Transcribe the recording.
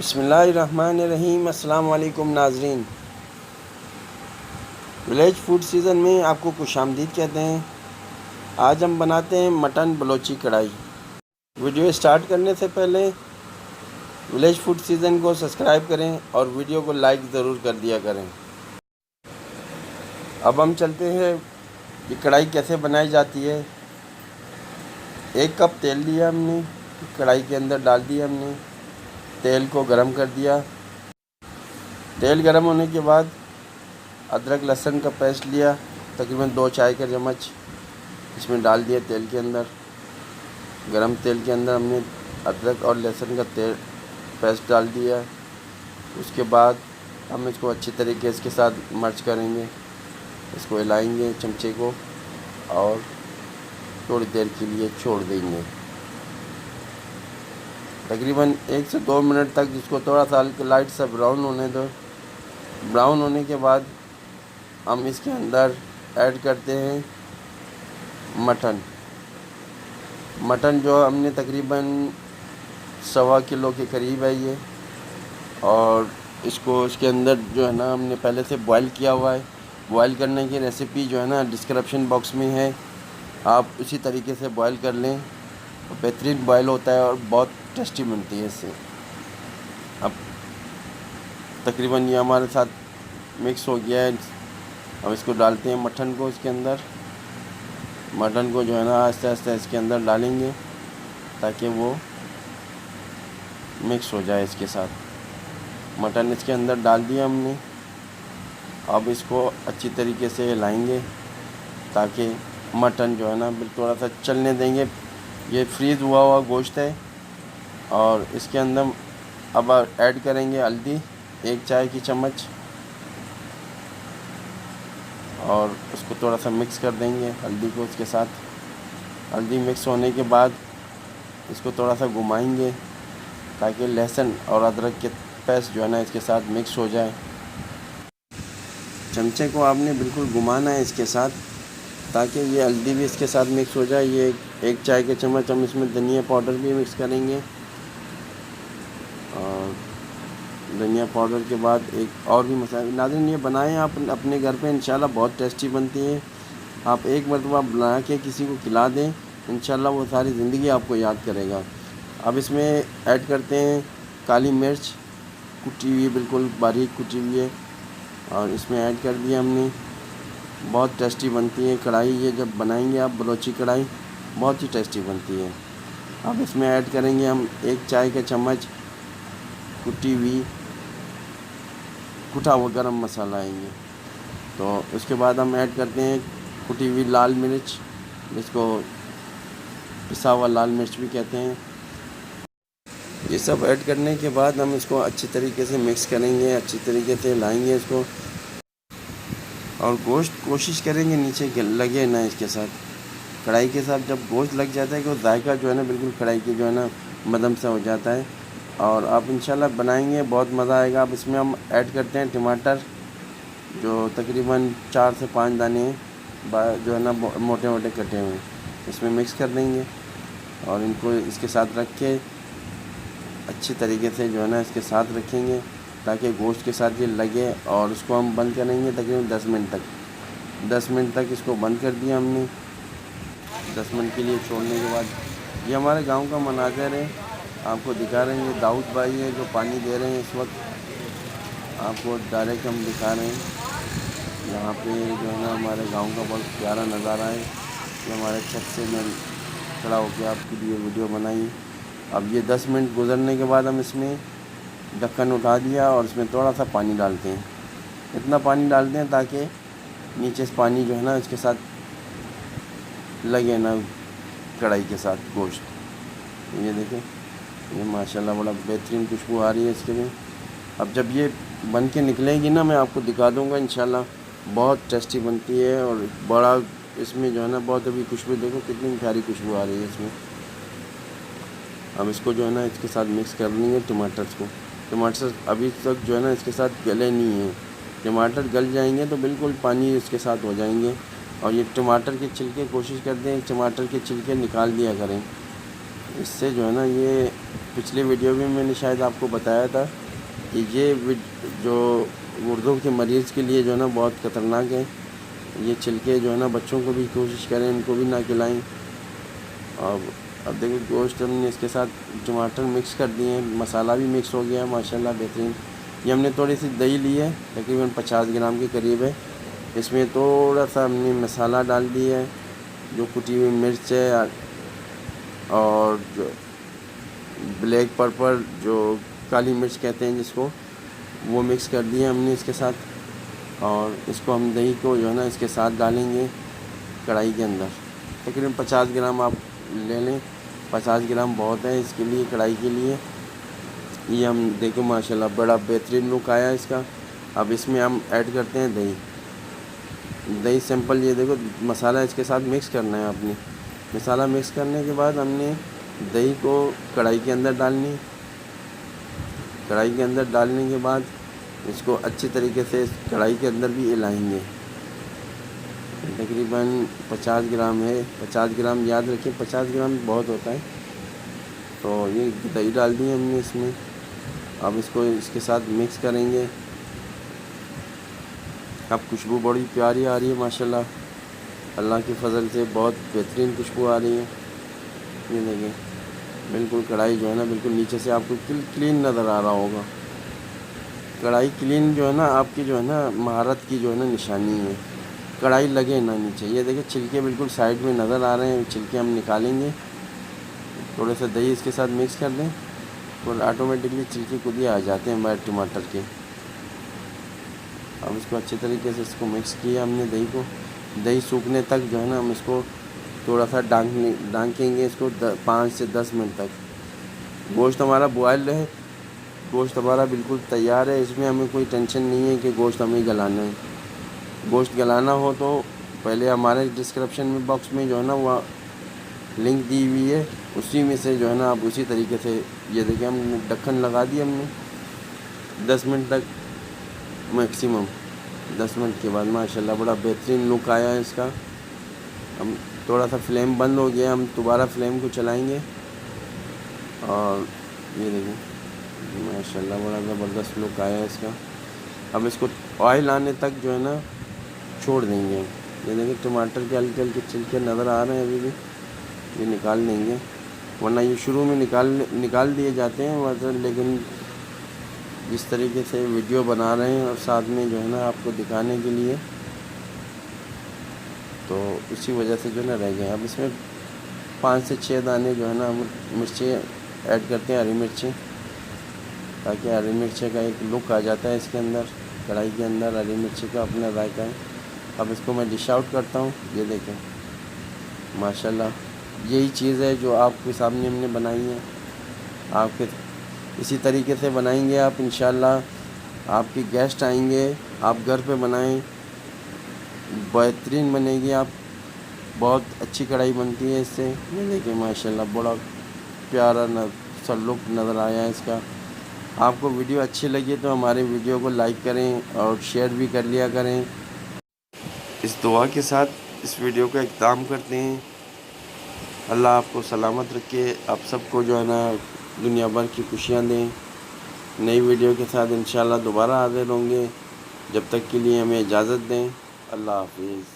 बिस्मिल्लाहिर्रहमानिर्रहीम। अस्सलाम वालेकुम नाज़रीन। विलेज फूड सीज़न में आपको खुशामदीद कहते हैं। आज हम बनाते हैं मटन बलोची कढ़ाई। वीडियो स्टार्ट करने से पहले विलेज फूड सीज़न को सब्सक्राइब करें और वीडियो को लाइक ज़रूर कर दिया करें। अब हम चलते हैं कि कढ़ाई कैसे बनाई जाती है। 1 कप तेल लिया हमने, कढ़ाई के अंदर डाल दिया हमने, तेल को गरम कर दिया। तेल गरम होने के बाद अदरक लहसुन का पेस्ट लिया, तकरीबन 2 चाय का चम्मच इसमें डाल दिया। तेल के अंदर, गरम तेल के अंदर हमने अदरक और लहसुन का पेस्ट डाल दिया। उसके बाद हम इसको अच्छी तरीके इसके साथ मर्च करेंगे, इसको हिलाएंगे चमचे को और थोड़ी देर के लिए छोड़ देंगे। तकरीबन 1 से 2 मिनट तक इसको थोड़ा सा हल्का लाइट सा ब्राउन होने दो। ब्राउन होने के बाद हम इसके अंदर ऐड करते हैं मटन जो हमने तकरीबन 1.25 किलो के करीब है ये। और इसको इसके अंदर जो है ना हमने पहले से बॉईल किया हुआ है। बॉईल करने की रेसिपी जो है ना डिस्क्रिप्शन बॉक्स में है, आप उसी तरीके से बॉईल कर लें। बेहतरीन बॉयल होता है और बहुत टेस्टी बनती है इससे। अब तकरीबन ये हमारे साथ मिक्स हो गया है। अब इसको डालते हैं मटन को इसके अंदर। मटन को जो है ना आहिस्ते आहिस्ते इसके अंदर डालेंगे ताकि वो मिक्स हो जाए इसके साथ। मटन इसके अंदर डाल दिया हमने। अब इसको अच्छी तरीके से हिलाएंगे ताकि मटन जो है ना बिल्कुल थोड़ा सा चलने देंगे। ये फ्रीज़ हुआ गोश्त है। और इसके अंदर अब ऐड करेंगे हल्दी 1 चाय की चम्मच और उसको थोड़ा सा मिक्स कर देंगे हल्दी को इसके साथ। हल्दी मिक्स होने के बाद इसको थोड़ा सा घुमाएंगे ताकि लहसुन और अदरक के पेस्ट जो है ना इसके साथ मिक्स हो जाए। चमचे को आपने बिल्कुल घुमाना है इसके साथ ताकि ये हल्दी भी इसके साथ मिक्स हो जाए। ये 1 चाय के चम्मच हम इसमें धनिया पाउडर भी मिक्स करेंगे। और धनिया पाउडर के बाद एक और भी मसाला। नाज़रीन ये बनाएं आप अपने घर पे, इंशाल्लाह बहुत टेस्टी बनती है। आप एक मरतबा बना के किसी को खिला दें, इंशाल्लाह वो सारी ज़िंदगी आपको याद करेगा। अब इसमें ऐड करते हैं काली मिर्च कुटी हुई, बिल्कुल बारीक कुटी हुई है, और इसमें ऐड कर दिया हमने। बहुत टेस्टी बनती है कढ़ाई ये, जब बनाएंगे आप बलोची कढ़ाई बहुत ही टेस्टी बनती है। अब इसमें ऐड करेंगे हम 1 चाय का चम्मच कुटा हुआ गरम मसाला आएंगे। तो उसके बाद हम ऐड करते हैं कुटी हुई लाल मिर्च, जिसको पिसा हुआ लाल मिर्च भी कहते हैं। ये सब ऐड करने के बाद हम इसको अच्छी तरीके से मिक्स करेंगे, अच्छी तरीके से लाएंगे इसको। और गोश्त कोशिश करेंगे नीचे लगे ना इसके साथ, कढ़ाई के साथ। जब गोश्त लग जाता है तो जायका जो है ना बिल्कुल कढ़ाई की जो है ना मदम सा हो जाता है। और आप इंशाल्लाह बनाएंगे बहुत मज़ा आएगा। अब इसमें हम ऐड करते हैं टमाटर, जो तकरीबन 4 से 5 दाने जो है ना मोटे मोटे कटे हुए, इसमें मिक्स कर देंगे। और इनको इसके साथ रख के अच्छी तरीके से जो है ना इसके साथ रखेंगे ताकि गोश्त के साथ ये लगे। और उसको हम बंद करेंगे तकरीबन 10 मिनट तक। 10 मिनट तक इसको बंद कर दिया हमने। 10 मिनट के लिए छोड़ने के बाद ये हमारे गांव का मनाज़र है, आपको दिखा रहे हैं। ये दाऊद भाई है जो पानी दे रहे हैं इस वक्त, आपको डायरेक्ट हम दिखा रहे हैं। यहाँ पे जो है ना हमारे गांव का बहुत प्यारा नज़ारा है। ये हमारे छत से मैं खड़ा होकर आपके लिए वीडियो बनाई। अब ये 10 मिनट गुजरने के बाद हम इसमें ढक्कन उठा दिया और इसमें थोड़ा सा पानी डालते हैं। इतना पानी डालते हैं ताकि नीचे से पानी जो है ना इसके साथ लगे ना कढ़ाई के साथ गोश्त। ये देखें, ये माशाल्लाह बड़ा बेहतरीन खुशबू आ रही है इसके लिए। अब जब ये बन के निकलेगी ना मैं आपको दिखा दूंगा इंशाल्लाह। बहुत टेस्टी बनती है और बड़ा इसमें जो है ना बहुत अभी खुशबू देखो कितनी प्यारी खुशबू आ रही है इसमें। अब इसको जो है ना इसके साथ मिक्स करनी है टमाटर्स को। टमाटर अभी तक जो है ना इसके साथ गले नहीं हैं। टमाटर गल जाएंगे तो बिल्कुल पानी इसके साथ हो जाएंगे। और ये टमाटर के छिलके कोशिश करते हैं टमाटर के छिलके निकाल दिया करें, इससे जो है ना, ये पिछले वीडियो में मैंने शायद आपको बताया था कि ये जो गुर्दों के मरीज़ के लिए जो है ना बहुत ख़तरनाक है। ये छिलके जो है ना बच्चों को भी कोशिश करें इनको भी ना खिलाएं। अब देखिए गोश्त हमने इसके साथ टमाटर मिक्स कर दिए हैं, मसाला भी मिक्स हो गया माशाल्लाह बेहतरीन। ये हमने थोड़ी सी दही ली है, तकरीबन 50 ग्राम के करीब है। इसमें थोड़ा सा हमने मसाला डाल दिया है, जो कुटी हुई मिर्च है और जो ब्लैक पर्पल जो काली मिर्च कहते हैं जिसको, वो मिक्स कर दिए हमने इसके साथ। और इसको हम दही को जो है ना इसके साथ डालेंगे कढ़ाई के अंदर। तकरीबन 50 ग्राम आप ले लें, 50 ग्राम बहुत है इसके लिए, कढ़ाई के लिए। ये हम देखो माशाल्लाह बड़ा बेहतरीन लुक आया इसका। अब इसमें हम ऐड करते हैं दही सिंपल। ये देखो मसाला इसके साथ मिक्स करना है आपने। मसाला मिक्स करने के बाद हमने दही को कढ़ाई के अंदर डालनी। कढ़ाई के अंदर डालने के बाद इसको अच्छी तरीके से कढ़ाई के अंदर भी हिलाएंगे। तकरीबन 50 ग्राम है, 50 ग्राम याद रखिए, 50 ग्राम बहुत होता है। तो ये दही डाल दी हमने इसमें। अब इसको इसके साथ मिक्स करेंगे। अब खुशबू बड़ी प्यारी आ रही है माशाल्लाह, अल्लाह के फजल से बहुत बेहतरीन खुशबू आ रही है। ये देखिए बिल्कुल कढ़ाई जो है ना बिल्कुल नीचे से आपको क्लीन नज़र आ रहा होगा। कढ़ाई क्लीन जो है ना आपकी जो है ना महारत की जो है ना निशानी है, कढ़ाई लगे ना नीचे। ये देखिए छिलके बिल्कुल साइड में नज़र आ रहे हैं, छिलके हम निकालेंगे। थोड़े से दही इसके साथ मिक्स कर दें तो ऑटोमेटिकली छिलके खुद ही आ जाते हैं बाहर टमाटर के। अब इसको अच्छे तरीके से इसको मिक्स किया हमने दही को। दही सूखने तक जो है ना हम इसको थोड़ा सा डांकेंगे इसको 5 से 10 मिनट तक। गोश्त हमारा बॉयल है, गोश्त हमारा बिल्कुल तैयार है। इसमें हमें कोई टेंशन नहीं है कि गोश्त हमें गलाना है। गोश्त गलाना हो तो पहले हमारे डिस्क्रिप्शन में बॉक्स में जो है ना वह लिंक दी हुई है, उसी में से जो है ना आप उसी तरीके से। ये देखिए हमने ढक्कन लगा दिया हमने 10 मिनट तक मैक्सिमम। 10 मिनट के बाद माशाल्लाह बड़ा बेहतरीन लुक आया है इसका। हम थोड़ा सा फ्लेम बंद हो गया, हम दोबारा फ्लेम को चलाएंगे और ये देखिए माशाल्लाह बड़ा ज़बरदस्त लुक आया है इसका। अब इसको ऑयल आने तक जो है ना छोड़ देंगे। ये देखिए टमाटर के हल्के हल्के छिलके नज़र आ रहे हैं अभी भी, ये निकाल देंगे, वरना ये शुरू में निकाल दिए जाते हैं वैसे। लेकिन जिस तरीके से वीडियो बना रहे हैं और साथ में जो है ना आपको दिखाने के लिए, तो इसी वजह से जो है ना रह गए। अब इसमें 5 से 6 दाने जो है ना हम मिर्ची ऐड करते हैं, हरी मिर्ची, ताकि हरी मिर्ची का एक लुक आ जाता है इसके अंदर। कढ़ाई के अंदर हरी मिर्ची का अपना जायका है। अब इसको मैं डिश आउट करता हूँ। ये देखें माशाल्लाह यही चीज़ है जो आपके सामने हमने बनाई है। आपके इसी तरीके से बनाएंगे आप, इंशाल्लाह आपके गेस्ट आएंगे, आप घर पे बनाएं, बेहतरीन बनेगी। आप बहुत अच्छी कढ़ाई बनती है इससे। ये देखिए माशाल्लाह बड़ा प्यारा सा लुक नज़र आया है इसका। आपको वीडियो अच्छी लगी तो हमारे वीडियो को लाइक करें और शेयर भी कर लिया करें। इस दुआ के साथ इस वीडियो का इख्तिताम करते हैं। अल्लाह आपको सलामत रखे, आप सबको जो है ना दुनिया भर की खुशियाँ दें। नई वीडियो के साथ इंशाल्लाह दोबारा हाज़िर होंगे। जब तक के लिए हमें इजाज़त दें। अल्लाह हाफिज़।